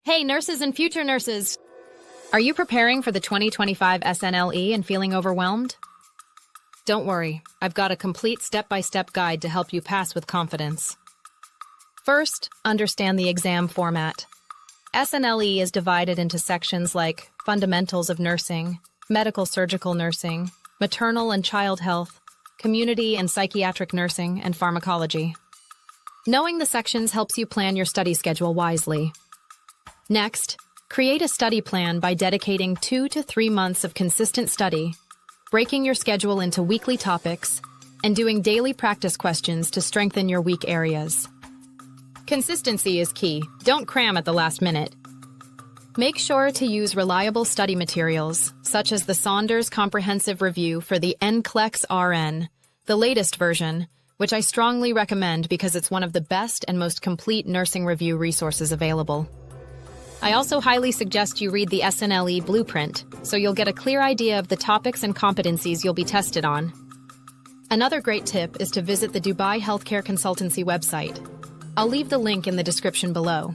Hey, nurses and future nurses! Are you preparing for the 2025 SNLE and feeling overwhelmed? Don't worry, I've got a complete step-by-step guide to help you pass with confidence. First, understand the exam format. SNLE is divided into sections like Fundamentals of Nursing, Medical Surgical Nursing, Maternal and Child Health, Community and Psychiatric Nursing, and Pharmacology. Knowing the sections helps you plan your study schedule wisely. Next, create a study plan by dedicating 2 to 3 months of consistent study, breaking your schedule into weekly topics, and doing daily practice questions to strengthen your weak areas. Consistency is key. Don't cram at the last minute. Make sure to use reliable study materials, such as the Saunders Comprehensive Review for the NCLEX RN, the latest version, which I strongly recommend because it's one of the best and most complete nursing review resources available. I also highly suggest you read the SNLE Blueprint, so you'll get a clear idea of the topics and competencies you'll be tested on. Another great tip is to visit the Dubai Healthcare Consultancy website. I'll leave the link in the description below.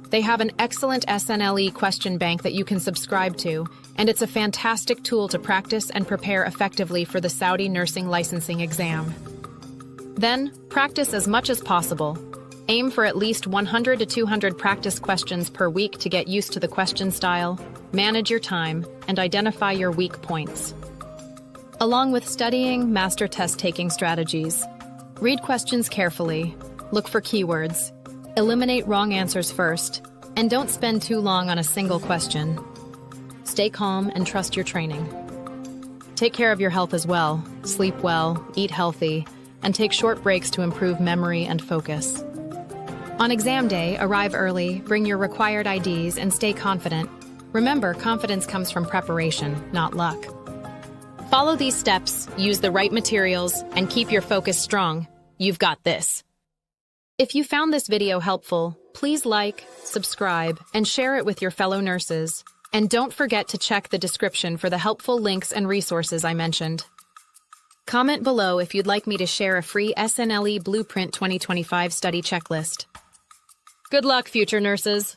They have an excellent SNLE question bank that you can subscribe to, and it's a fantastic tool to practice and prepare effectively for the Saudi Nursing Licensing Exam. Then, practice as much as possible. Aim for at least 100 to 200 practice questions per week to get used to the question style, manage your time, and identify your weak points. Along with studying master test-taking strategies, read questions carefully, look for keywords, eliminate wrong answers first, and don't spend too long on a single question. Stay calm and trust your training. Take care of your health as well, sleep well, eat healthy, and take short breaks to improve memory and focus. On exam day, arrive early, bring your required IDs, and stay confident. Remember, confidence comes from preparation, not luck. Follow these steps, use the right materials, and keep your focus strong. You've got this. If you found this video helpful, please like, subscribe, and share it with your fellow nurses. And don't forget to check the description for the helpful links and resources I mentioned. Comment below if you'd like me to share a free SNLE Blueprint 2025 study checklist. Good luck, future nurses!